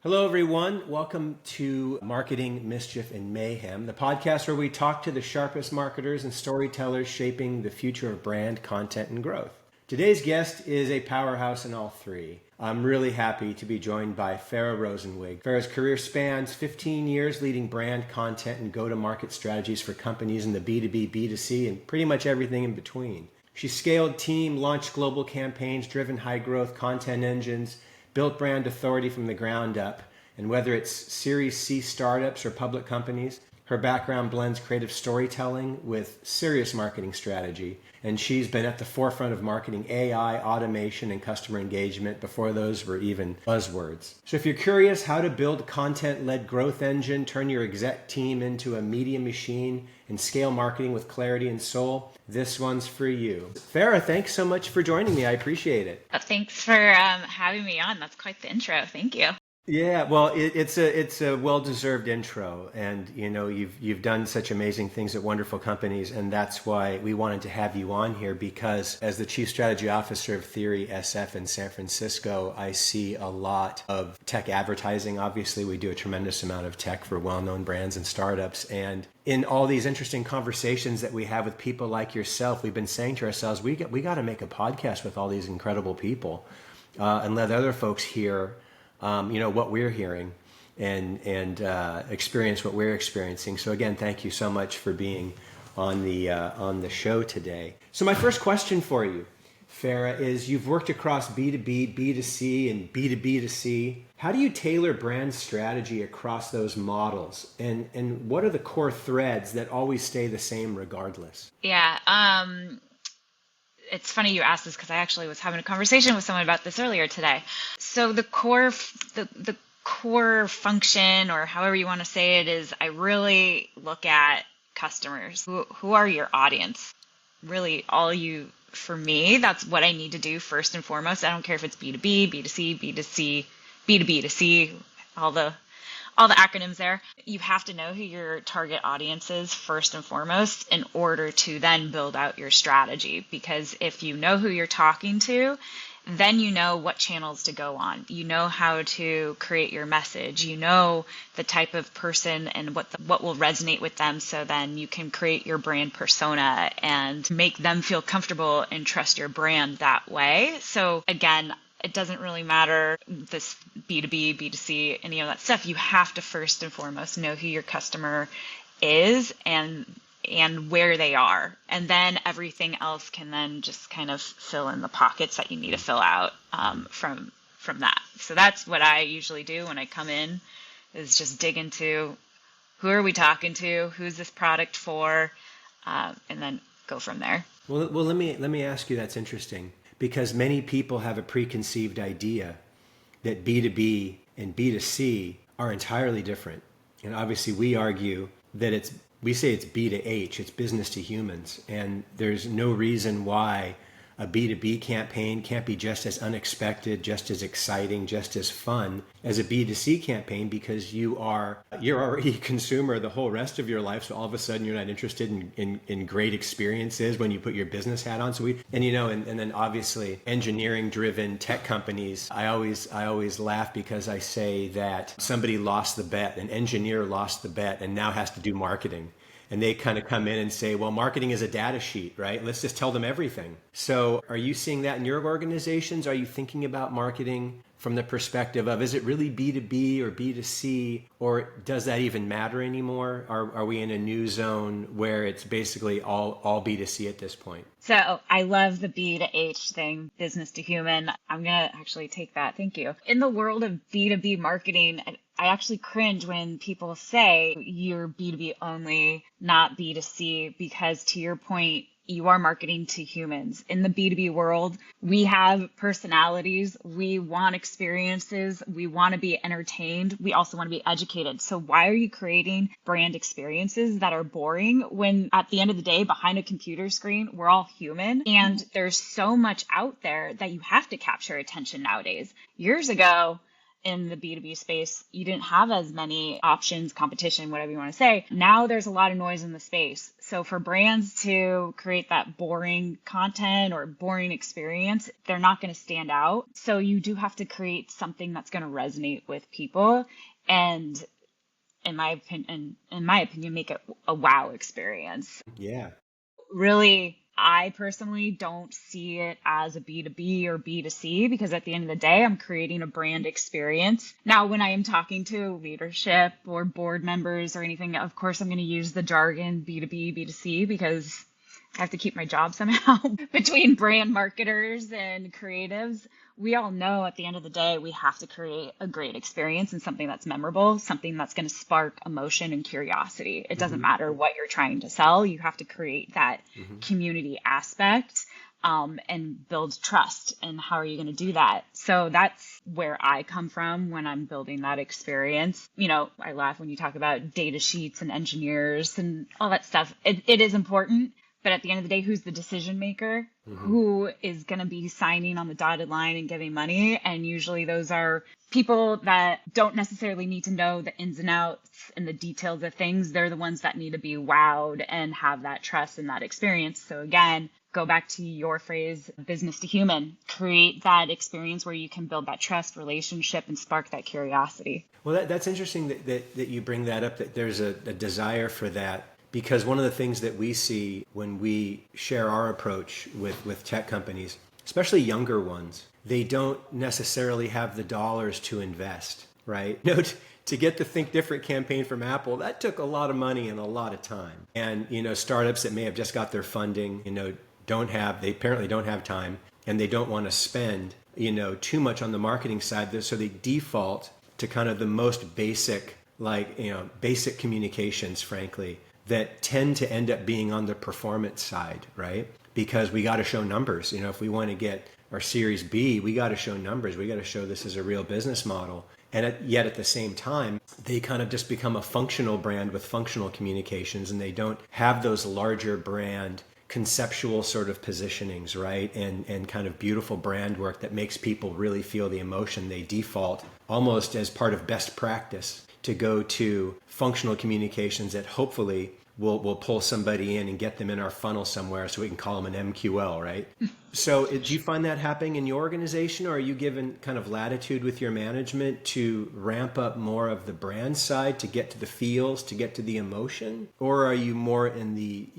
Hello, everyone. Welcome to Marketing, Mischief, and Mayhem, the podcast where we talk to the sharpest marketers and storytellers shaping the future of brand, content, and growth. Today's guest is a powerhouse in all three. I'm really happy to be joined by Fara Rosenzweig. Fara's career spans 15 years leading brand, content, and go-to-market strategies for companies in the B2B, B2C, and pretty much everything in between. She scaled team, launched global campaigns, driven high-growth content engines, built brand authority from the ground up, and whether it's Series C startups or public companies, her background blends creative storytelling with serious marketing strategy, and she's been at the forefront of marketing AI, automation, and customer engagement before those were even buzzwords. So if you're curious how to build a content-led growth engine, turn your exec team into a media machine, and scale marketing with clarity and soul, this one's for you. Farah, thanks so much for joining me. I appreciate it. Thanks for having me on. That's quite the intro. Thank you. Yeah, well, it's a well-deserved intro, and you've done such amazing things at wonderful companies, and that's why we wanted to have you on here, because as the Chief Strategy Officer of Theory SF in San Francisco, I see a lot of tech advertising. Obviously, we do a tremendous amount of tech for well-known brands and startups, and in all these interesting conversations that we have with people like yourself, we've been saying to ourselves, we got to make a podcast with all these incredible people, and let other folks hear what we're hearing and experience what we're experiencing. So again, thank you so much for being on the show today. So my first question for you, Farah, is you've worked across B2B, B2C, and B2B2C. How do you tailor brand strategy across those models? And what are the core threads that always stay the same regardless? Yeah. It's funny you asked this because I actually was having a conversation with someone about this earlier today. So the core function, or however you want to say it, is I really look at customers. Who are your audience? Really, for me, that's what I need to do first and foremost. I don't care if it's B2B, B2C, B2C, B2B2C, all the acronyms there. You have to know who your target audience is first and foremost in order to then build out your strategy. Because if you know who you're talking to, then you know what channels to go on. You know how to create your message. You know the type of person and what will resonate with them. So then you can create your brand persona and make them feel comfortable and trust your brand that way. So again, it doesn't really matter this B2B, B2C, any of that stuff. You have to first and foremost know who your customer is and where they are. And then everything else can then just kind of fill in the pockets that you need to fill out from that. So that's what I usually do when I come in, is just dig into who are we talking to, who's this product for, and then go from there. Well, let me ask you, that's interesting. Because many people have a preconceived idea that B2B and B2C are entirely different. And obviously we argue that we say it's B to H, it's business to humans. And there's no reason why a B2B campaign can't be just as unexpected, just as exciting, just as fun as a B2C campaign, because you're already a consumer the whole rest of your life. So all of a sudden you're not interested in great experiences when you put your business hat on. And then obviously engineering driven tech companies, I always laugh because I say that somebody lost the bet, an engineer lost the bet and now has to do marketing. And they kind of come in and say, well, marketing is a data sheet, right? Let's just tell them everything. So are you seeing that in your organizations? Are you thinking about marketing from the perspective of, is it really B2B or B2C, or does that even matter anymore? Are we in a new zone where it's basically all B2C at this point? So I love the B to H thing, business to human. I'm going to actually take that. Thank you. In the world of B2B marketing, I actually cringe when people say you're B2B only, not B2C, because to your point, you are marketing to humans. In the B2B world, we have personalities, we want experiences, we want to be entertained, we also want to be educated. So why are you creating brand experiences that are boring when at the end of the day, behind a computer screen, we're all human? And there's so much out there that you have to capture attention nowadays. Years ago, in the B2B space, you didn't have as many options, competition, whatever you want to say. Now there's a lot of noise in the space. So for brands to create that boring content or boring experience, they're not going to stand out. So you do have to create something that's going to resonate with people. And in my opinion, make it a wow experience. Yeah. Really, I personally don't see it as a B2B or B2C because at the end of the day, I'm creating a brand experience. Now, when I am talking to leadership or board members or anything, of course, I'm going to use the jargon B2B, B2C because I have to keep my job somehow. Between brand marketers and creatives, we all know at the end of the day, we have to create a great experience and something that's memorable, something that's going to spark emotion and curiosity. It doesn't matter what you're trying to sell. You have to create that community aspect and build trust. And how are you going to do that? So that's where I come from when I'm building that experience. You know, I laugh when you talk about data sheets and engineers and all that stuff. It is important. But at the end of the day, who's the decision maker? Who is going to be signing on the dotted line and giving money? And usually those are people that don't necessarily need to know the ins and outs and the details of things. They're the ones that need to be wowed and have that trust and that experience. So again, go back to your phrase, business to human. Create that experience where you can build that trust relationship and spark that curiosity. Well, that's interesting that you bring that up, that there's a desire for that. Because one of the things that we see when we share our approach with tech companies, especially younger ones, they don't necessarily have the dollars to invest, right? To get the Think Different campaign from Apple, that took a lot of money and a lot of time. And, startups that may have just got their funding, they apparently don't have time and they don't want to spend, too much on the marketing side. So they default to kind of the most basic, basic communications, frankly, that tend to end up being on the performance side, right? Because we got to show numbers. If we want to get our Series B, we got to show numbers. We got to show this is a real business model. And yet at the same time, they kind of just become a functional brand with functional communications, and they don't have those larger brand conceptual sort of positionings, right? And kind of beautiful brand work that makes people really feel the emotion. They default almost as part of best practice to go to functional communications that hopefully will pull somebody in and get them in our funnel somewhere so we can call them an MQL, right? So do you find that happening in your organization, or are you given kind of latitude with your management to ramp up more of the brand side to get to the feels, to get to the emotion? Or are you more in the,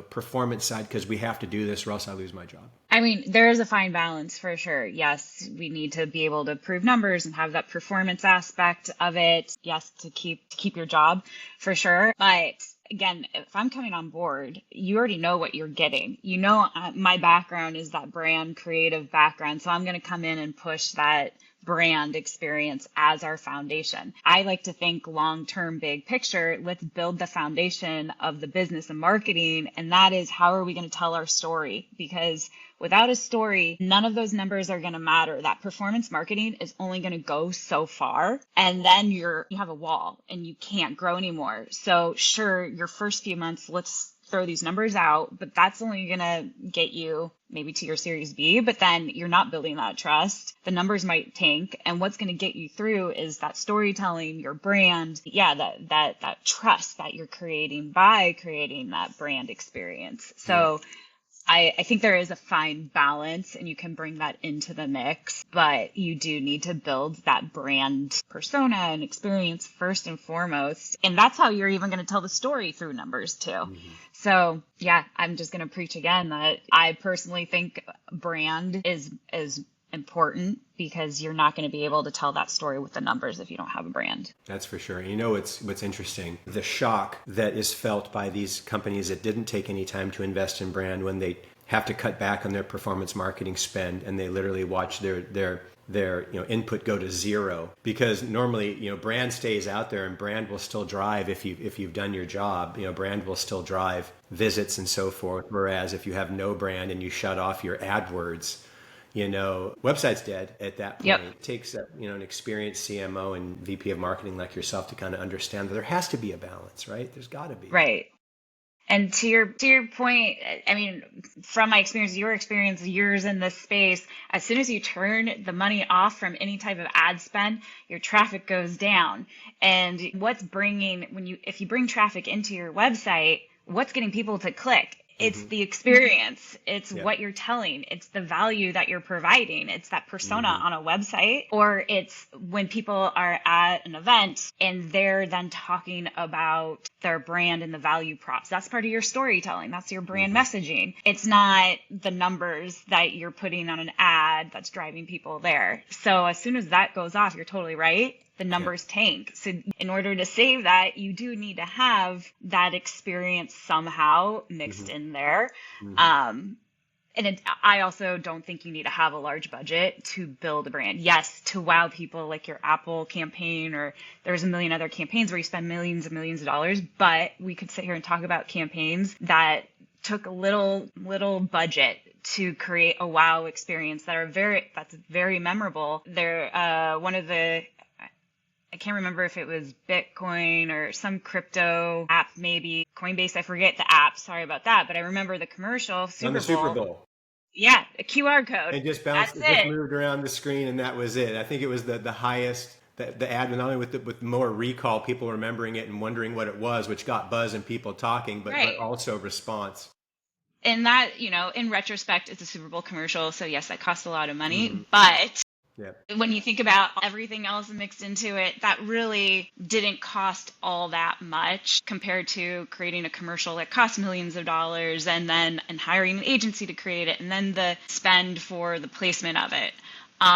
performance side because we have to do this or else I lose my job? I mean, there is a fine balance for sure. Yes, we need to be able to prove numbers and have that performance aspect of it. Yes, to keep your job for sure. But again, if I'm coming on board, you already know what you're getting. My background is that brand creative background. So I'm going to come in and push that brand experience as our foundation. I like to think long-term, big picture. Let's build the foundation of the business and marketing. And that is, how are we going to tell our story? Because without a story, none of those numbers are going to matter. That performance marketing is only going to go so far. And then you have a wall and you can't grow anymore. So sure, your first few months, let's throw these numbers out, but that's only going to get you maybe to your Series B, but then you're not building that trust. The numbers might tank. And what's going to get you through is that storytelling, your brand. Yeah, that trust that you're creating by creating that brand experience. So I think there is a fine balance and you can bring that into the mix, but you do need to build that brand persona and experience first and foremost. And that's how you're even going to tell the story through numbers too. So yeah, I'm just going to preach again that I personally think brand is important because you're not going to be able to tell that story with the numbers if you don't have a brand. That's for sure. What's interesting, the shock that is felt by these companies that didn't take any time to invest in brand when they have to cut back on their performance marketing spend and they literally watch their input go to zero, because normally brand stays out there and brand will still drive if you've done your job. Brand will still drive visits and so forth, whereas if you have no brand and you shut off your AdWords, website's dead at that point. It takes an experienced CMO and VP of marketing like yourself to kind of understand that there has to be a balance, right? There's got to be. Right. And to your point, I mean, from my experience, your experience, years in this space, as soon as you turn the money off from any type of ad spend, your traffic goes down. And what's bringing if you bring traffic into your website, what's getting people to click? It's the experience. It's what you're telling. It's the value that you're providing. It's that persona on a website, or it's when people are at an event and they're then talking about their brand and the value props. That's part of your storytelling. That's your brand messaging. It's not the numbers that you're putting on an ad that's driving people there. So as soon as that goes off, you're totally right. The numbers tank. So in order to save that, you do need to have that experience somehow mixed in there. I also don't think you need to have a large budget to build a brand. Yes, to wow people like your Apple campaign, or there's a million other campaigns where you spend millions and millions of dollars, but we could sit here and talk about campaigns that took a little budget to create a wow experience that's very memorable. They're one of the, I can't remember if it was Bitcoin or some crypto app, maybe Coinbase. I forget the app. Sorry about that. But I remember the commercial, On the Super Bowl. Yeah, a QR code. It just bounced. It just moved around the screen, and that was it. I think it was the highest. The ad, not only with more recall, people remembering it and wondering what it was, which got buzz and people talking, but also response. And that, in retrospect, it's a Super Bowl commercial. So yes, that cost a lot of money, but when you think about everything else mixed into it, that really didn't cost all that much compared to creating a commercial that cost millions of dollars and hiring an agency to create it and then the spend for the placement of it.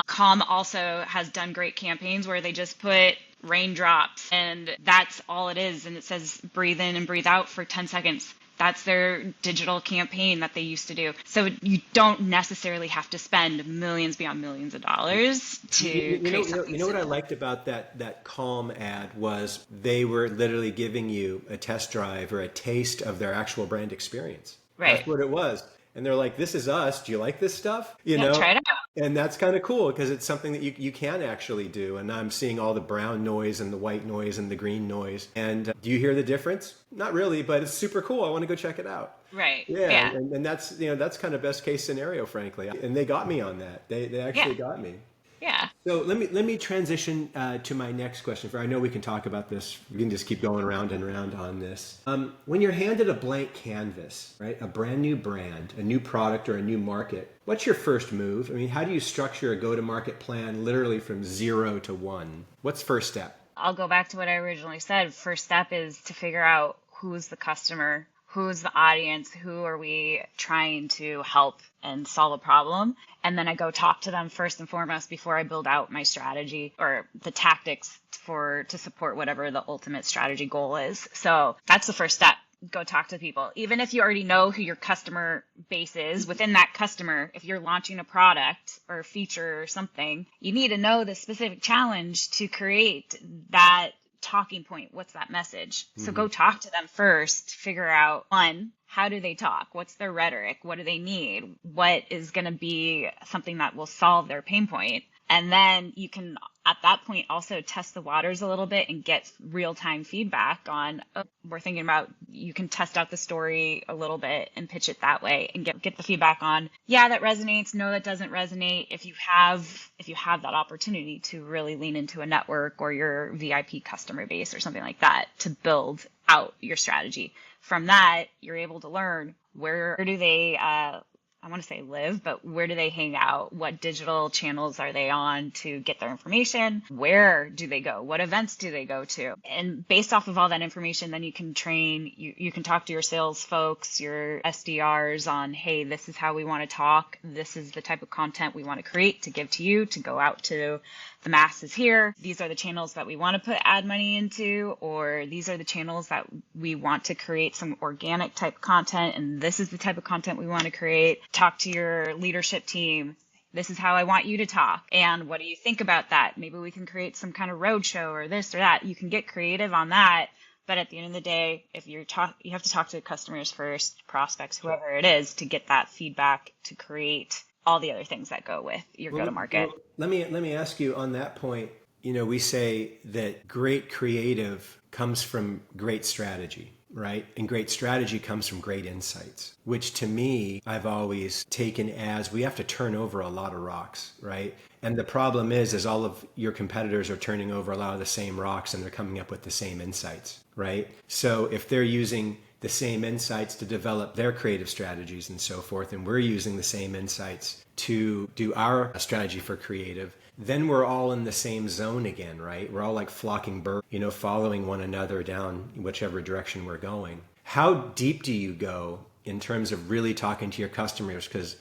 Calm also has done great campaigns where they just put raindrops and that's all it is. And it says breathe in and breathe out for 10 seconds. That's their digital campaign that they used to do. So you don't necessarily have to spend millions beyond millions of dollars to create something. You know what I liked about that Calm ad was they were literally giving you a test drive or a taste of their actual brand experience. Right. That's what it was. And they're like, this is us. Do you like this stuff? Try it out. And that's kind of cool because it's something that you can actually do. And I'm seeing all the brown noise and the white noise and the green noise. And do you hear the difference? Not really, but it's super cool. I want to go check it out. Right. Yeah. And that's, that's kind of best case scenario, frankly. And they got me on that. They actually got me. Yeah. So let me transition to my next question. I know we can talk about this. We can just keep going around and around on this. When you're handed a blank canvas, right, a brand new brand, a new product or a new market, what's your first move? I mean, how do you structure a go-to-market plan literally from 0 to 1? What's first step? I'll go back to what I originally said. First step is to figure out who's the customer, who's the audience, who are we trying to help and solve a problem. And then I go talk to them first and foremost before I build out my strategy or the tactics to support whatever the ultimate strategy goal is. So that's the first step. Go talk to people. Even if you already know who your customer base is, within that customer, if you're launching a product or a feature or something, you need to know the specific challenge to create that talking point. What's that message? So go talk to them first, figure out, one, how do they talk? What's their rhetoric? What do they need? What is going to be something that will solve their pain point? And then you can, at that point, also test the waters a little bit and get real-time feedback on, we're thinking about, you can test out the story a little bit and pitch it that way and get the feedback on, yeah, that resonates. No, that doesn't resonate. If you have that opportunity to really lean into a network or your VIP customer base or something like that to build out your strategy. From that, you're able to learn where do they, I want to say live, but where do they hang out? What digital channels are they on to get their information? Where do they go? What events do they go to? And based off of all that information, then you can train, you can talk to your sales folks, your SDRs on, hey, this is how we want to talk. This is the type of content we want to create to give to you, to go out to the masses here. These are the channels that we want to put ad money into, or these are the channels that we want to create some organic type content. And this is the type of content we want to create. Talk to your leadership team. This is how I want you to talk. And what do you think about that? Maybe we can create some kind of roadshow or this or that. You can get creative on that. But at the end of the day, if you have to talk to customers first, prospects, whoever it is, to get that feedback to create all the other things that go with your go-to-market. Let me ask you on that point. We say that great creative comes from great strategy, right? And great strategy comes from great insights, which to me, I've always taken as we have to turn over a lot of rocks, right? And the problem is all of your competitors are turning over a lot of the same rocks and they're coming up with the same insights, right? So if they're using the same insights to develop their creative strategies and so forth, and we're using the same insights to do our strategy for creative, then we're all in the same zone again, right? We're all like flocking birds, following one another down whichever direction we're going. How deep do you go in terms of really talking to your customers? Because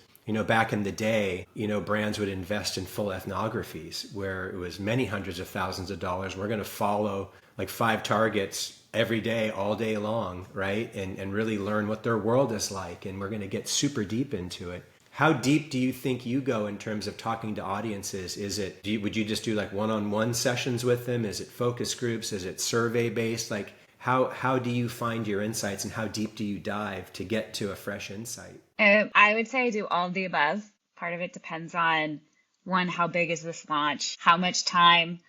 back in the day, brands would invest in full ethnographies where it was many hundreds of thousands of dollars. We're going to follow like 5 targets every day, all day long, right? And really learn what their world is like. And we're going to get super deep into it. How deep do you think you go in terms of talking to audiences? Would you just do like one-on-one sessions with them? Is it focus groups? Is it survey based? Like how do you find your insights and how deep do you dive to get to a fresh insight? I would say I do all of the above. Part of it depends on, one, how big is this launch? How much time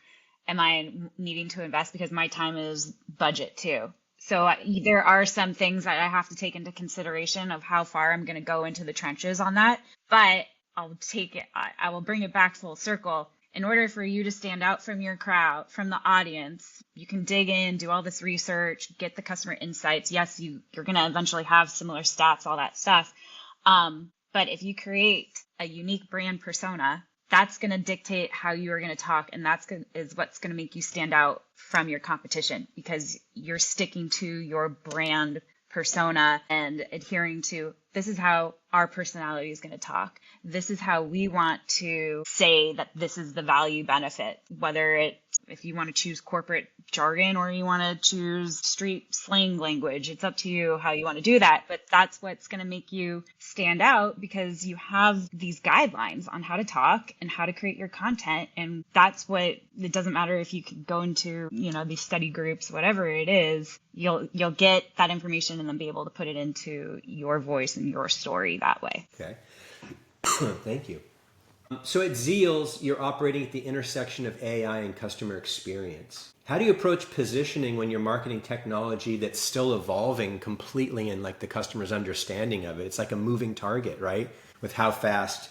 am I needing to invest? Because my time is budget too. So there are some things that I have to take into consideration of how far I'm going to go into the trenches on that. But I will bring it back full circle. In order for you to stand out from your crowd, from the audience, you can dig in, do all this research, get the customer insights. Yes, you're going to eventually have similar stats, all that stuff. But if you create a unique brand persona, that's going to dictate how you are going to talk. And is what's going to make you stand out from your competition, because you're sticking to your brand persona and adhering to, this is how our personality is going to talk. This is how we want to say that this is the value benefit, whether if you want to choose corporate jargon or you want to choose street slang language, it's up to you how you want to do that. But that's what's going to make you stand out, because you have these guidelines on how to talk and how to create your content. And it doesn't matter if you can go into, these study groups, whatever it is, you'll get that information and then be able to put it into your voice and your story that way. Okay. Thank you. So at Zeals, you're operating at the intersection of AI and customer experience. How do you approach positioning when you're marketing technology that's still evolving completely in like the customer's understanding of it? It's like a moving target, right? With how fast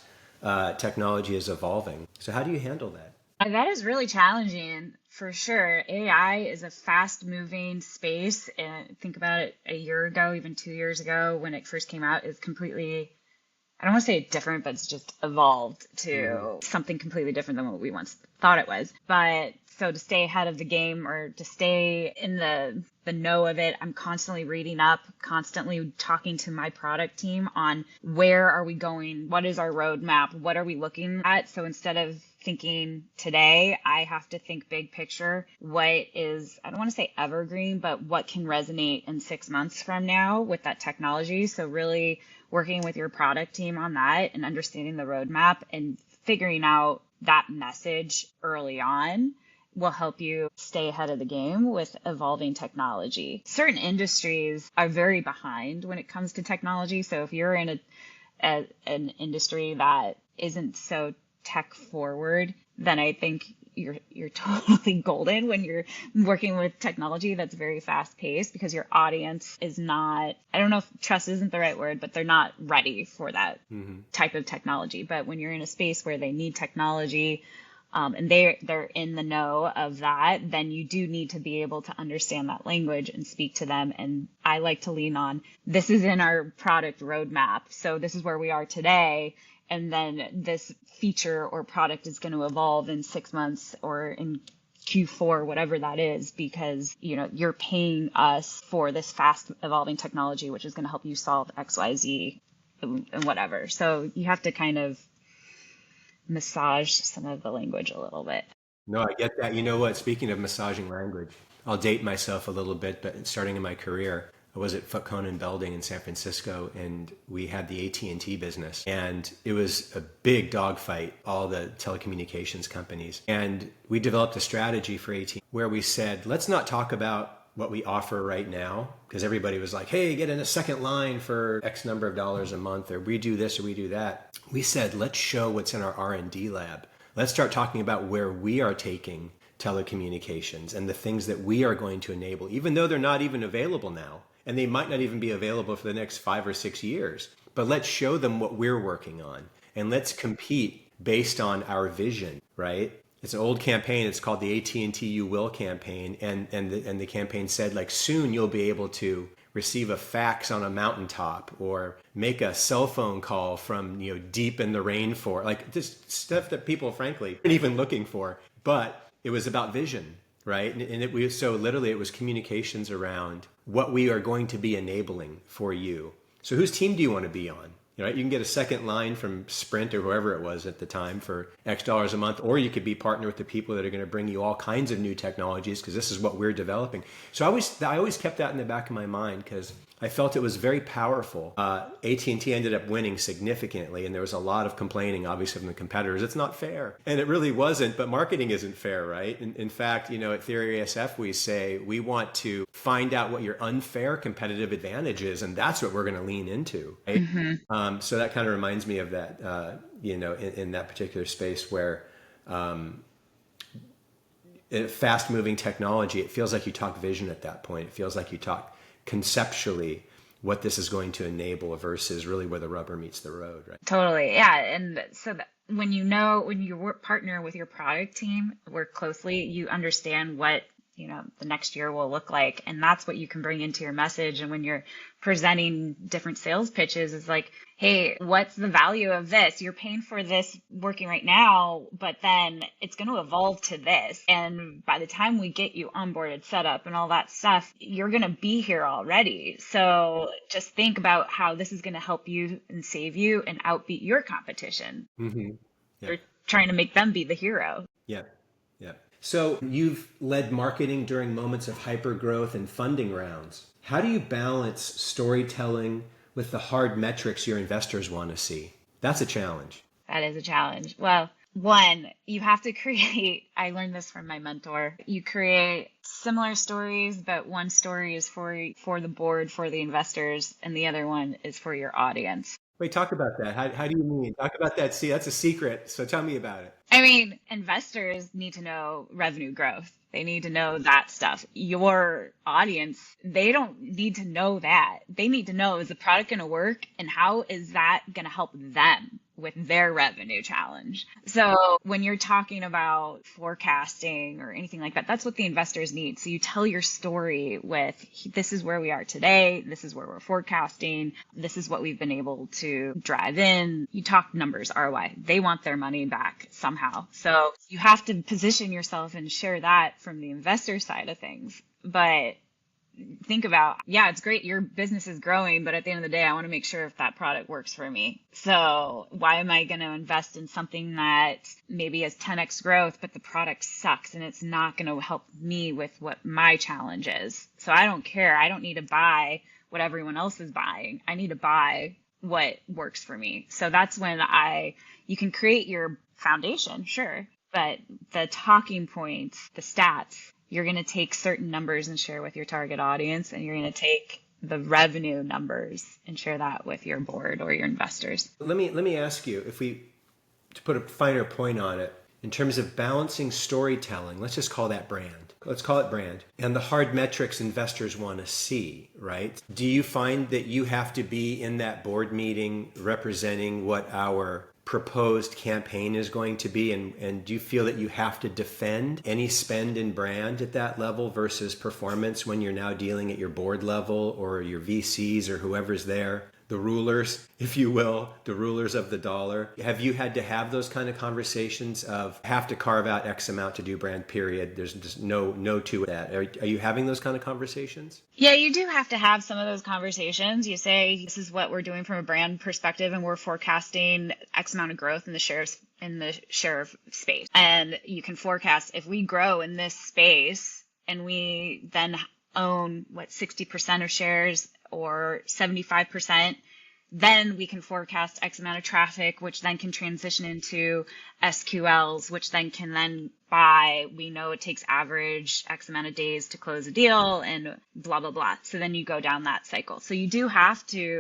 technology is evolving. So how do you handle that? That is really challenging for sure. AI is a fast moving space. And think about it, a year ago, even 2 years ago, when it first came out, is completely, I don't want to say different, but it's just evolved to something completely different than what we once thought it was. But so to stay ahead of the game, or to stay in the know of it, I'm constantly reading up, constantly talking to my product team on where are we going? What is our roadmap? What are we looking at? So instead of thinking today, I have to think big picture. What is, I don't want to say evergreen, but what can resonate in 6 months from now with that technology? So really working with your product team on that and understanding the roadmap and figuring out that message early on will help you stay ahead of the game with evolving technology. Certain industries are very behind when it comes to technology. So if you're in an industry that isn't so tech forward, then I think you're totally golden when you're working with technology that's very fast paced, because your audience is not, I don't know if trust isn't the right word, but they're not ready for that type of technology. But when you're in a space where they need technology, and they're in the know of that, then you do need to be able to understand that language and speak to them. And I like to lean on, this is in our product roadmap. So this is where we are today. And then this feature or product is going to evolve in 6 months or in Q4, whatever that is, because, you're paying us for this fast evolving technology, which is going to help you solve XYZ and whatever. So you have to kind of massage some of the language a little bit. No, I get that. You know what? Speaking of massaging language, I'll date myself a little bit, but starting in my career, I was at Foot Cone Belding in San Francisco, and we had the AT&T business, and it was a big dogfight, all the telecommunications companies. And we developed a strategy for AT&T where we said, let's not talk about what we offer right now, because everybody was like, hey, get in a second line for X number of dollars a month, or we do this or we do that. We said, let's show what's in our R&D lab. Let's start talking about where we are taking telecommunications and the things that we are going to enable, even though they're not even available now, and they might not even be available for the next 5 or 6 years. But let's show them what we're working on, and let's compete based on our vision, right? It's an old campaign. It's called the AT&T You Will campaign, and the campaign said, like, soon you'll be able to receive a fax on a mountaintop or make a cell phone call from deep in the rainforest, like just stuff that people frankly aren't even looking for. But it was about vision, right? So literally it was communications around what we are going to be enabling for you. So whose team do you want to be on? Right? You can get a second line from Sprint or whoever it was at the time for X dollars a month, or you could be partnered with the people that are going to bring you all kinds of new technologies, because this is what we're developing. So I always kept that in the back of my mind, because I felt it was very powerful. AT&T ended up winning significantly, and there was a lot of complaining, obviously, from the competitors. It's not fair. And it really wasn't, but marketing isn't fair, right? In fact, at Theory ASF, we say we want to find out what your unfair competitive advantage is, and that's what we're going to lean into, right? Mm-hmm. So that kind of reminds me of that, in that particular space where fast-moving technology, it feels like you talk vision at that point. It feels like you talk conceptually what this is going to enable versus really where the rubber meets the road, right? Totally. Yeah. And so when you partner with your product team, work closely, you understand what the next year will look like. And that's what you can bring into your message. And when you're presenting different sales pitches, it's like, hey, what's the value of this? You're paying for this working right now, but then it's going to evolve to this. And by the time we get you onboarded, set up and all that stuff, you're going to be here already. So just think about how this is going to help you and save you and outbeat your competition. Mm-hmm. Yeah. You're trying to make them be the hero. Yeah. Yeah. So you've led marketing during moments of hypergrowth and funding rounds. How do you balance storytelling with the hard metrics your investors want to see? That's a challenge. That is a challenge. Well, one, you have to create, I learned this from my mentor, you create similar stories, but one story is for the board, for the investors, and the other one is for your audience. Wait, talk about that. How do you mean? Talk about that. See, that's a secret. So tell me about it. I mean, investors need to know revenue growth. They need to know that stuff. Your audience, they don't need to know that. They need to know, is the product going to work, and how is that going to help them with their revenue challenge? So when you're talking about forecasting or anything like that, that's what the investors need. So you tell your story with, this is where we are today. This is where we're forecasting. This is what we've been able to drive in. You talk numbers, ROI. They want their money back somehow. So you have to position yourself and share that from the investor side of things. But think about, yeah, it's great, your business is growing, but at the end of the day, I want to make sure if that product works for me. So why am I going to invest in something that maybe has 10x growth, but the product sucks and it's not going to help me with what my challenge is? So I don't care. I don't need to buy what everyone else is buying. I need to buy what works for me. So that's when you can create your foundation, sure, but the talking points, the stats, you're going to take certain numbers and share with your target audience, and you're going to take the revenue numbers and share that with your board or your investors. Let me ask you, to put a finer point on it, in terms of balancing storytelling, let's just call that brand. Let's call it brand. And the hard metrics investors want to see, right? Do you find that you have to be in that board meeting representing what our proposed campaign is going to be, and do you feel that you have to defend any spend in brand at that level versus performance when you're now dealing at your board level or your VCs or whoever's there, the rulers, if you will, the rulers of the dollar? Have you had to have those kind of conversations of have to carve out X amount to do brand, period? There's just no to that. Are you having those kind of conversations? Yeah, you do have to have some of those conversations. You say, this is what we're doing from a brand perspective, and we're forecasting X amount of growth in the share of space. And you can forecast, if we grow in this space and we then own 60% of shares or 75%, then we can forecast X amount of traffic, which then can transition into SQLs, which then can then buy. We know it takes average X amount of days to close a deal and blah, blah, blah. So then you go down that cycle. So you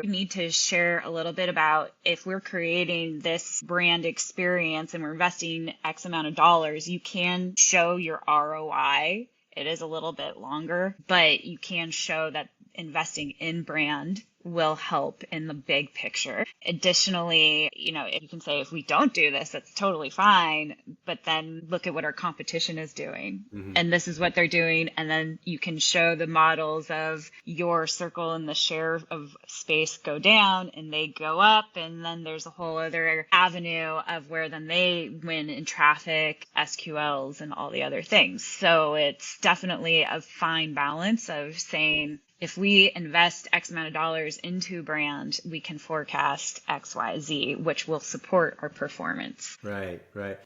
need to share a little bit about if we're creating this brand experience and we're investing X amount of dollars, you can show your ROI. It is a little bit longer, but you can show that investing in brand will help in the big picture. Additionally, you can say if we don't do this, that's totally fine, but then look at what our competition is doing. Mm-hmm. And this is what they're doing. And then you can show the models of your circle and the share of space go down and they go up. And then there's a whole other avenue of where then they win in traffic, SQLs, and all the other things. So it's definitely a fine balance of saying, if we invest X amount of dollars into brand, we can forecast X, Y, Z, which will support our performance. Right.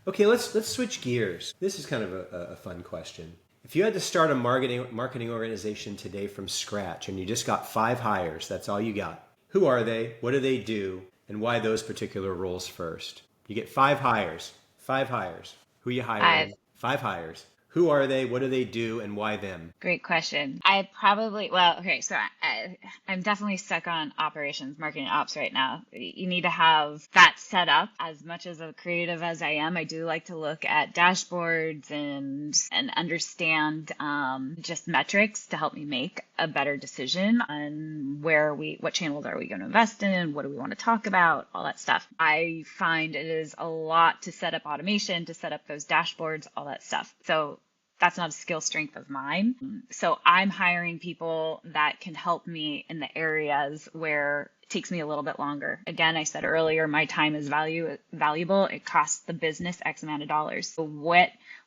Okay, let's switch gears. This is kind of a fun question. If you had to start a marketing organization today from scratch and you just got 5 hires, that's all you got. Who are they? What do they do? And why those particular roles first? You get 5 hires. 5 hires. Who you hiring? 5 hires. Who are they? What do they do? And why them? Great question. So I'm definitely stuck on operations, marketing ops right now. You need to have that set up. As much as a creative as I am, I do like to look at dashboards and understand just metrics to help me make a better decision on what channels are we going to invest in? What do we want to talk about? All that stuff. I find it is a lot to set up automation, to set up those dashboards, all that stuff. So that's not a skill strength of mine. So I'm hiring people that can help me in the areas where it takes me a little bit longer. Again, I said earlier, my time is valuable. It costs the business X amount of dollars. So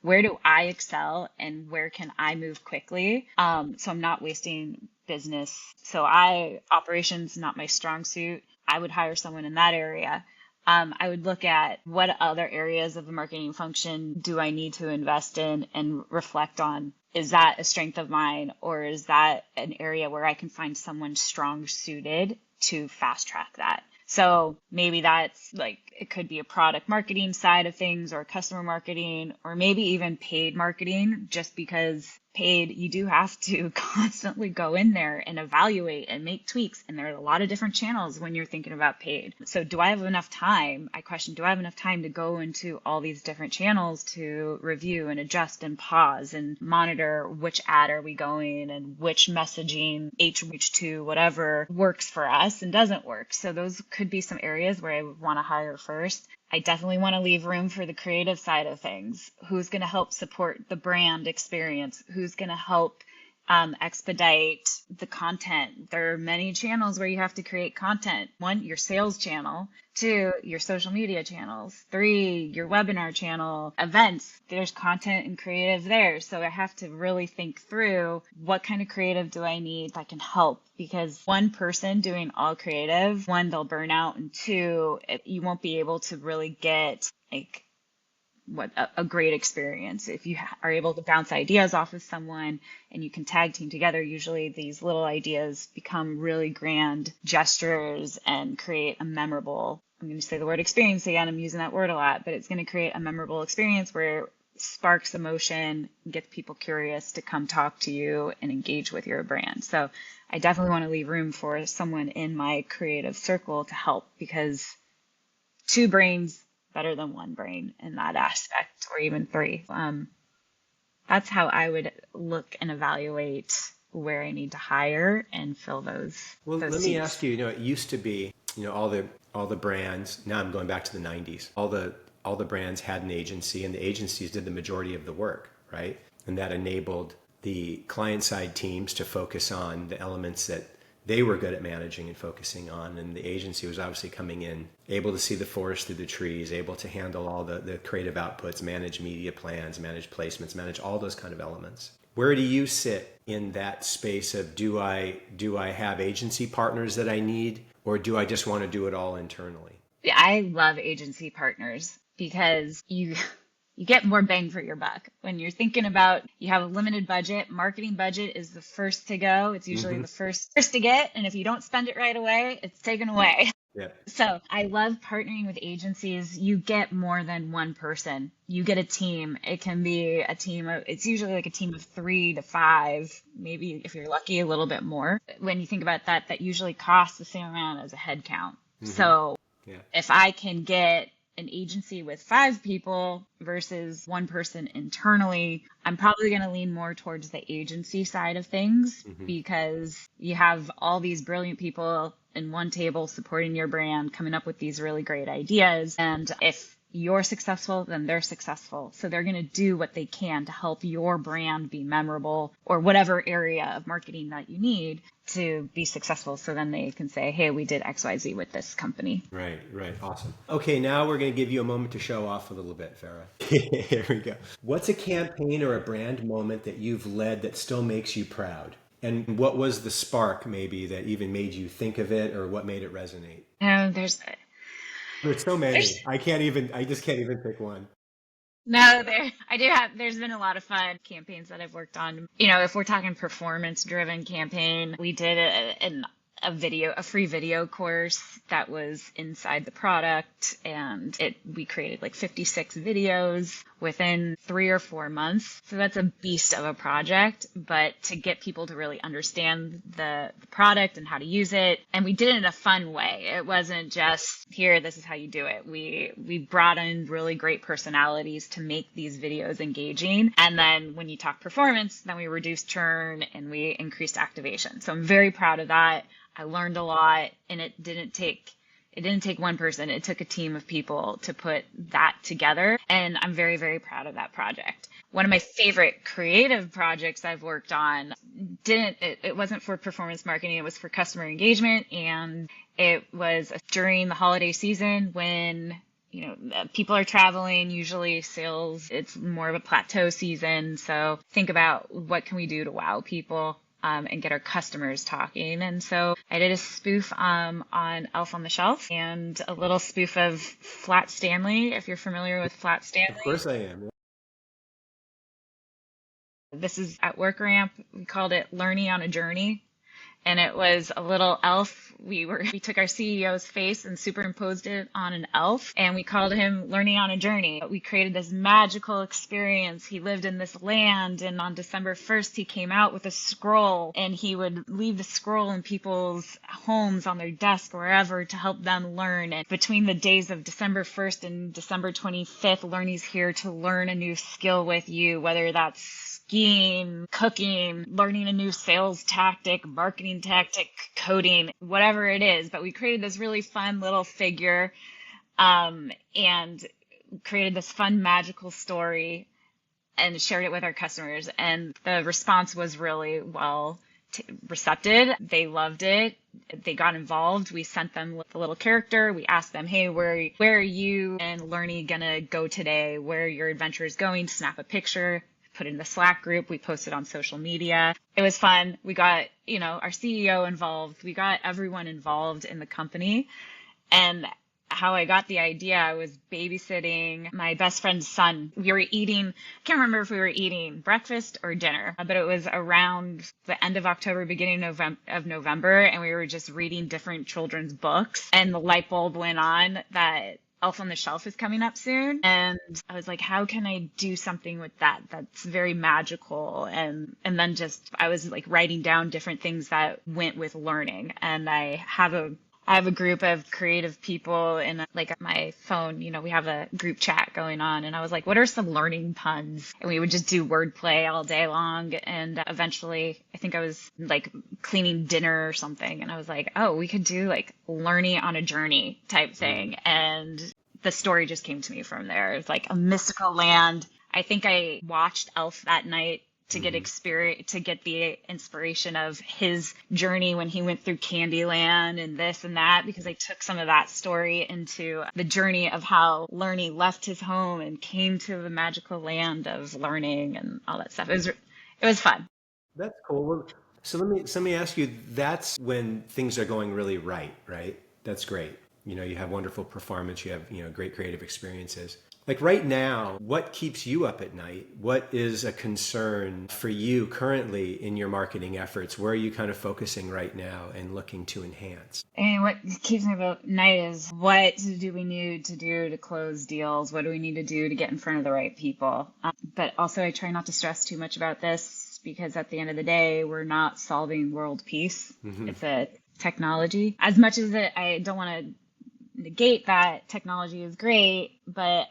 where do I excel and where can I move quickly? So I'm not wasting business. So operations, not my strong suit. I would hire someone in that area. I would look at what other areas of the marketing function do I need to invest in and reflect on, is that a strength of mine or is that an area where I can find someone strong suited to fast track that? So maybe that's it could be a product marketing side of things or customer marketing or maybe even paid marketing, just because paid, you do have to constantly go in there and evaluate and make tweaks. And there are a lot of different channels when you're thinking about paid. So do I have enough time? I question, do I have enough time to go into all these different channels to review and adjust and pause and monitor which ad are we going and which messaging, H2, whatever works for us and doesn't work. So those could be some areas where I would want to hire first. I definitely want to leave room for the creative side of things. Who's going to help support the brand experience? Who's going to help expedite the content? There are many channels where you have to create content. 1, your sales channel. 2, your social media channels. 3, your webinar channel, events. There's content and creative there. So I have to really think through what kind of creative do I need that can help, because one person doing all creative, 1, they'll burn out, and 2, you won't be able to really get a great experience. If you are able to bounce ideas off of someone and you can tag team together, usually these little ideas become really grand gestures and create a memorable, I'm going to say the word experience again, I'm using that word a lot, but it's going to create a memorable experience where it sparks emotion, gets people curious to come talk to you and engage with your brand. So I definitely want to leave room for someone in my creative circle to help, because 2 brains better than 1 brain in that aspect, or even 3. That's how I would look and evaluate where I need to hire and fill those. Well, those let seats. me ask you. It used to be, all the brands. Now I'm going back to the 90s. All the brands had an agency, and the agencies did the majority of the work, right? And that enabled the client side teams to focus on the elements that they were good at managing and focusing on, and the agency was obviously coming in, able to see the forest through the trees, able to handle all the creative outputs, manage media plans, manage placements, manage all those kind of elements. Where do you sit in that space of do I have agency partners that I need, or do I just want to do it all internally? Yeah, I love agency partners because you get more bang for your buck. When you're thinking about, you have a limited budget, marketing budget is the first to go. It's usually the first to get. And if you don't spend it right away, it's taken away. Yeah. So I love partnering with agencies. You get more than one person. You get a team. It can be a team of, it's usually like a team of 3 to 5, maybe if you're lucky, a little bit more. When you think about that, that usually costs the same amount as a head count. Hmm. So Yeah. if I can get an agency with 5 people versus one person internally, I'm probably going to lean more towards the agency side of things Hmm. because you have all these brilliant people in one table supporting your brand, coming up with these really great ideas. And if you're successful, then they're successful. So they're going to do what they can to help your brand be memorable or whatever area of marketing that you need to be successful. So then they can say, hey, we did XYZ with this company. Right, right. Awesome. Okay, now we're going to give you a moment to show off a little bit, Farah. Here we go. What's a campaign or a brand moment that you've led that still makes you proud? And what was the spark maybe that even made you think of it, or what made it resonate? There's There's so many. there's I just can't even pick one. No, I do have, there's been a lot of fun campaigns that I've worked on. If we're talking performance driven campaign, we did a free video course that was inside the product, and we created like 56 videos within 3 or 4 months. So that's a beast of a project, but to get people to really understand the product and how to use it. And we did it in a fun way. It wasn't just here, this is how you do it. We brought in really great personalities to make these videos engaging. And then when you talk performance, then we reduced churn and we increased activation. So I'm very proud of that. I learned a lot, and it didn't take one person. It took a team of people to put that together. And I'm very, very proud of that project. One of my favorite creative projects I've worked on it wasn't for performance marketing. It was for customer engagement. And it was during the holiday season when people are traveling, usually sales, it's more of a plateau season. So think about what can we do to wow people and get our customers talking. And so I did a spoof on Elf on the Shelf and a little spoof of Flat Stanley, if you're familiar with Flat Of Stanley. course I am. This is at Work Ramp. We called it Learning on a Journey. And it was a little elf. We took our CEO's face and superimposed it on an elf, and we called him Learning on a Journey. We created this magical experience. He lived in this land, and on December 1st, he came out with a scroll, and he would leave the scroll in people's homes, on their desk, wherever, to help them learn. And between the days of December 1st and December 25th, Learny's here to learn a new skill with you, whether that's skiing, cooking, learning a new sales tactic, marketing tactic, coding, whatever it is. But we created this really fun little figure and created this fun magical story and shared it with our customers. And the response was really well receptive. They loved it. They got involved. We sent them with a little character. We asked them, hey, where are you and Learny gonna go today? Where your adventure is going? Snap a picture. Put it in the Slack group. We posted on social media. It was fun. We got, our CEO involved. We got everyone involved in the company. And how I got the idea, I was babysitting my best friend's son. We were eating, I can't remember if we were eating breakfast or dinner, but it was around the end of October, beginning of November, and we were just reading different children's books. And the light bulb went on that Elf on the Shelf is coming up soon. And I was like, how can I do something with that that's very magical? And then I was like writing down different things that went with learning. And I have a group of creative people in like my phone, we have a group chat going on. And I was like, what are some learning puns? And we would just do wordplay all day long. And eventually I think I was like cleaning dinner or something. And I was like, oh, we could do like learning on a journey type thing. And the story just came to me from there. It's like a mystical land. I think I watched Elf that night to get the inspiration of his journey when he went through Candyland and this and that, because I took some of that story into the journey of how Learny left his home and came to the magical land of learning and all that stuff. It was fun. That's cool. Well, so let me ask you, that's when things are going really right? That's great. You have wonderful performance, you have, great creative experiences. Like right now, what keeps you up at night? What is a concern for you currently in your marketing efforts? Where are you kind of focusing right now and looking to enhance? And what keeps me up at night is what do we need to do to close deals? What do we need to do to get in front of the right people? But also, I try not to stress too much about this because at the end of the day, we're not solving world peace. Mm-hmm. It's a technology. As much as I don't want to negate that technology is great, but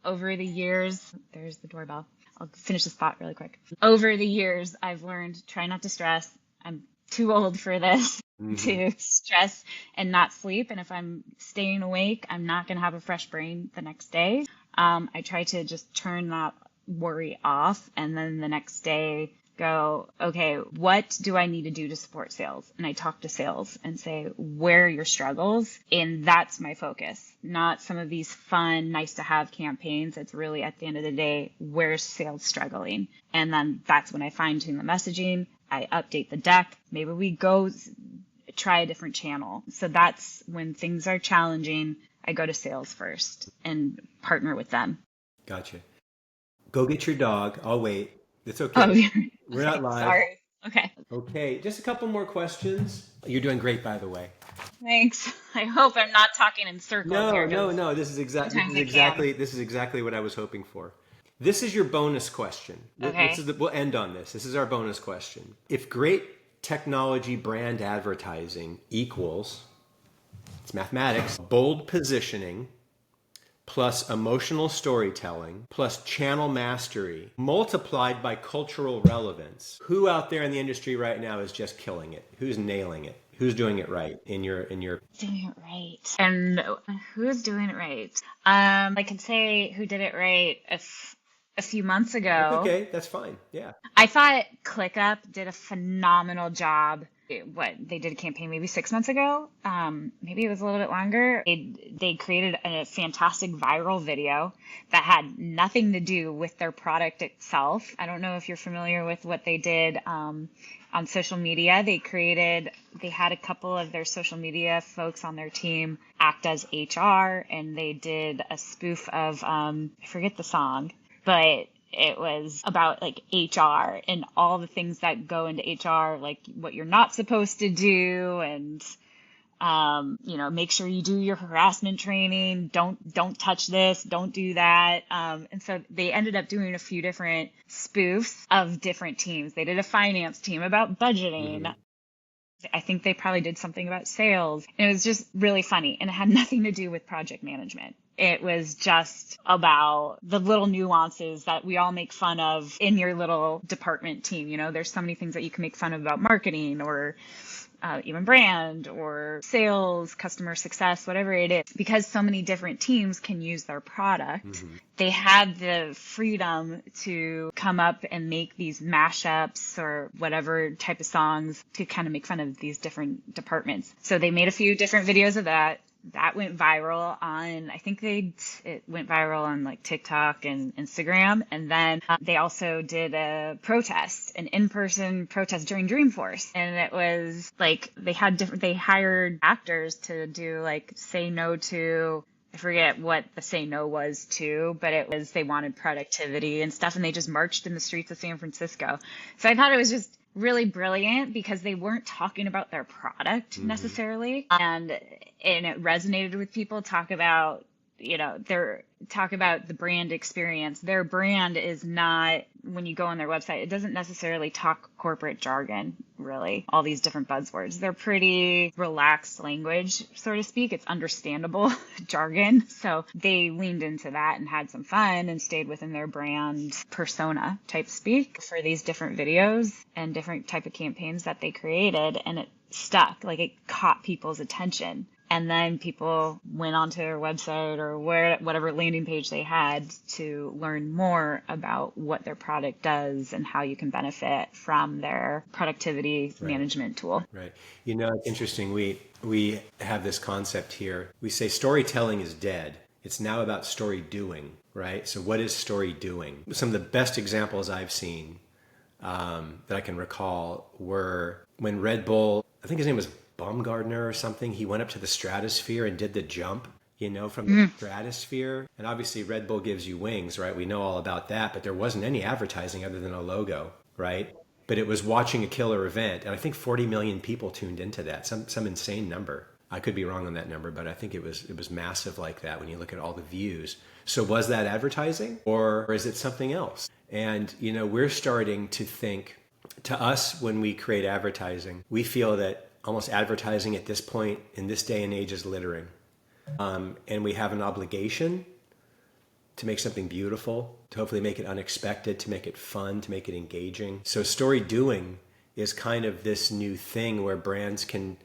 over the years, there's the doorbell. I'll finish this thought really quick. Over the years, I've learned try not to stress. I'm too old for this to stress and not sleep. And if I'm staying awake, I'm not going to have a fresh brain the next day. I try to just turn that worry off. And then the next day go, okay, what do I need to do to support sales? And I talk to sales and say, where are your struggles? And that's my focus, not some of these fun, nice to have campaigns. It's really at the end of the day, where's sales struggling? And then that's when I fine tune the messaging. I update the deck. Maybe we go try a different channel. So that's when things are challenging. I go to sales first and partner with them. Gotcha. Go get your dog. I'll wait. It's okay. Oh, We're not live. Sorry. Okay. Okay. Just a couple more questions. You're doing great, by the way. Thanks. I hope I'm not talking in circles here. No. This is exactly what I was hoping for. This is your bonus question. Okay. We'll end on this. This is our bonus question. If great technology brand advertising equals, it's mathematics, bold positioning, plus emotional storytelling, plus channel mastery, multiplied by cultural relevance, who out there in the industry right now is just killing it? Who's nailing it? Who's doing it right in your doing it right? And who's doing it right? I can say who did it right a few months ago. Okay, that's fine. Yeah. I thought ClickUp did a phenomenal job. They did a campaign maybe 6 months ago. Maybe it was a little bit longer. They created a fantastic viral video that had nothing to do with their product itself. I don't know if you're familiar with what they did on social media. They had a couple of their social media folks on their team act as HR, and they did a spoof of, I forget the song, but it was about like HR and all the things that go into HR, like what you're not supposed to do, and make sure you do your harassment training. Don't touch this. Don't do that. And so they ended up doing a few different spoofs of different teams. They did a finance team about budgeting. Mm-hmm. I think they probably did something about sales. And it was just really funny. And it had nothing to do with project management. It was just about the little nuances that we all make fun of in your little department team. There's so many things that you can make fun of about marketing or even brand or sales, customer success, whatever it is, because so many different teams can use their product. Mm-hmm. They had the freedom to come up and make these mashups or whatever type of songs to kind of make fun of these different departments. So they made a few different videos of that. That went viral on, I think it went viral on like TikTok and Instagram. And then they also did an in-person protest during Dreamforce. And it was like, they hired actors to do like say no to, I forget what the say no was to, but it was, they wanted productivity and stuff. And they just marched in the streets of San Francisco. So I thought it was just really brilliant because they weren't talking about their product necessarily. And it resonated with people. Talk about the brand experience. Their brand is not, when you go on their website, it doesn't necessarily talk corporate jargon, really, all these different buzzwords. They're pretty relaxed language, so to speak. It's understandable jargon. So they leaned into that and had some fun and stayed within their brand persona, type speak, for these different videos and different type of campaigns that they created. And it stuck, like it caught people's attention. And then people went onto their website or whatever landing page they had to learn more about what their product does and how you can benefit from their productivity management tool. Right. It's interesting. We have this concept here. We say storytelling is dead. It's now about story doing, right? So what is story doing? Some of the best examples I've seen that I can recall were when Red Bull, I think his name was Baumgartner or something, he went up to the stratosphere and did the jump, from the stratosphere. And obviously Red Bull gives you wings, right? We know all about that, but there wasn't any advertising other than a logo, right? But it was watching a killer event. And I think 40 million people tuned into that, some insane number. I could be wrong on that number, but I think it was massive like that when you look at all the views. So was that advertising or is it something else? And, we're starting to think, to us, when we create advertising, we feel that almost advertising at this point in this day and age is littering. And we have an obligation to make something beautiful, to hopefully make it unexpected, to make it fun, to make it engaging. So story doing is kind of this new thing where brands can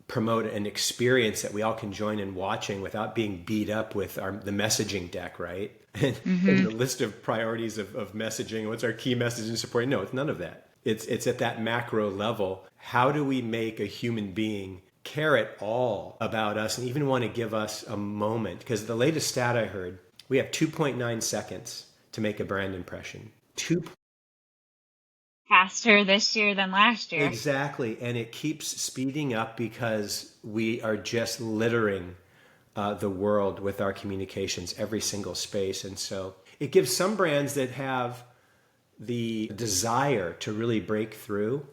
promote an experience that we all can join in watching without being beat up with the messaging deck, right? And the list of priorities of messaging. What's our key message and support? No, it's none of that. It's at that macro level. How do we make a human being care at all about us and even want to give us a moment? Because the latest stat I heard, we have 2.9 seconds to make a brand impression. Faster this year than last year. Exactly. And it keeps speeding up because we are just littering the world with our communications, every single space. And so it gives some brands that have the desire to really break through,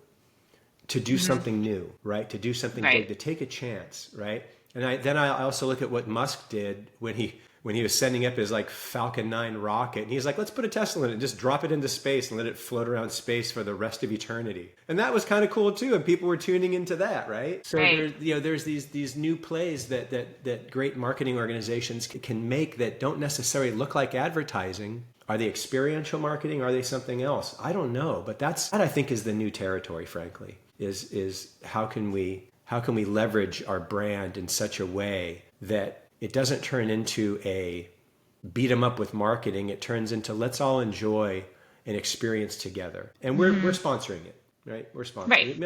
to do something new, right? To do something big, to take a chance, right? And then I also look at what Musk did when he was sending up his Falcon 9 rocket, and he's like, let's put a Tesla in it and just drop it into space and let it float around space for the rest of eternity. And that was kind of cool too, and people were tuning into that, right? So there's these new plays that great marketing organizations can make that don't necessarily look like advertising. Are they experiential marketing? Are they something else? I don't know, but that I think is the new territory, frankly, is how can we leverage our brand in such a way that it doesn't turn into a beat 'em up with marketing. It turns into let's all enjoy an experience together. And we're sponsoring it, right? We're sponsoring it. You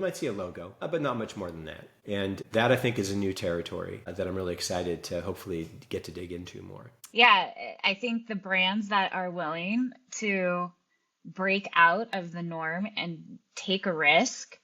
might see a logo, but not much more than that. And that I think is a new territory that I'm really excited to hopefully get to dig into more. Yeah, I think the brands that are willing to break out of the norm and take a risk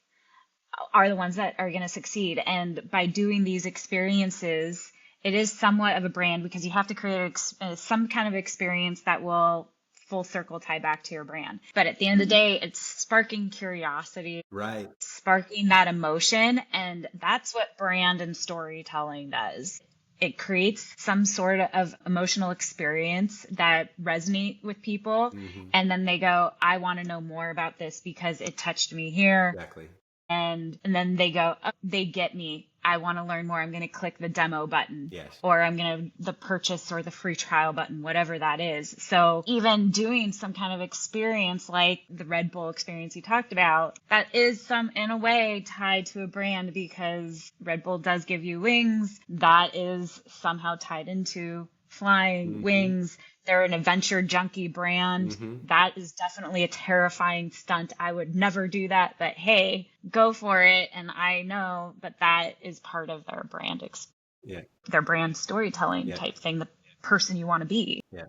are the ones that are going to succeed. And by doing these experiences, it is somewhat of a brand because you have to create some kind of experience that will full circle tie back to your brand. But at the end of the day, it's sparking curiosity, right? Sparking that emotion. And that's what brand and storytelling does. It creates some sort of emotional experience that resonate with people. And then they go, I want to know more about this because it touched me here. Exactly. And then they go, oh, they get me. I want to learn more. I'm going to click the demo button. Yes. Or I'm going to the purchase or the free trial button, whatever that is. So even doing some kind of experience like the Red Bull experience you talked about, that is in a way tied to a brand because Red Bull does give you wings. That is somehow tied into flying wings. They're an adventure junkie brand. That is definitely a terrifying stunt. I would never do that, but hey, go for it. And I know that is part of their brand, their brand storytelling type thing, the person you want to be. Yeah.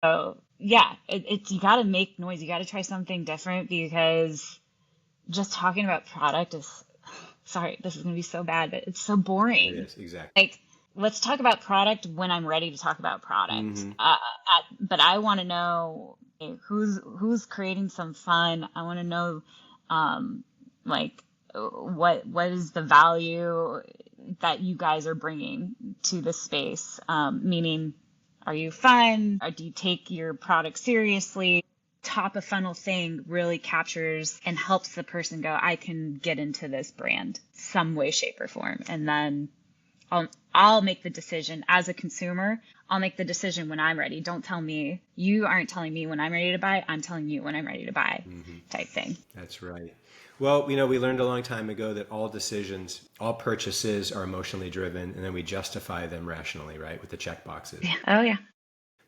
So yeah, you got to make noise. You got to try something different because just talking about product is, sorry, this is going to be so bad, but it's so boring. It is, exactly. Let's talk about product when I'm ready to talk about product. But I want to know who's creating some fun. I want to know, what is the value that you guys are bringing to the space? Meaning, are you fun? Or do you take your product seriously? Top of funnel thing really captures and helps the person go, I can get into this brand some way, shape, or form, and then I'll make the decision as a consumer. I'll make the decision when I'm ready. Don't tell me. You aren't telling me when I'm ready to buy. I'm telling you when I'm ready to buy type thing. That's right. Well, we learned a long time ago that all decisions, all purchases are emotionally driven, and then we justify them rationally, right? With the check boxes. Yeah. Oh, yeah.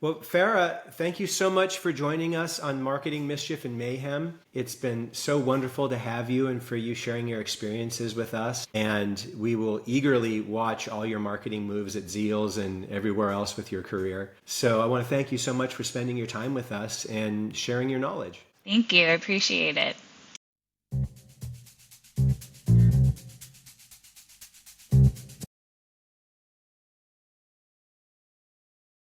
Well, Farah, thank you so much for joining us on Marketing Mischief and Mayhem. It's been so wonderful to have you and for you sharing your experiences with us. And we will eagerly watch all your marketing moves at Zeals and everywhere else with your career. So I want to thank you so much for spending your time with us and sharing your knowledge. Thank you. I appreciate it.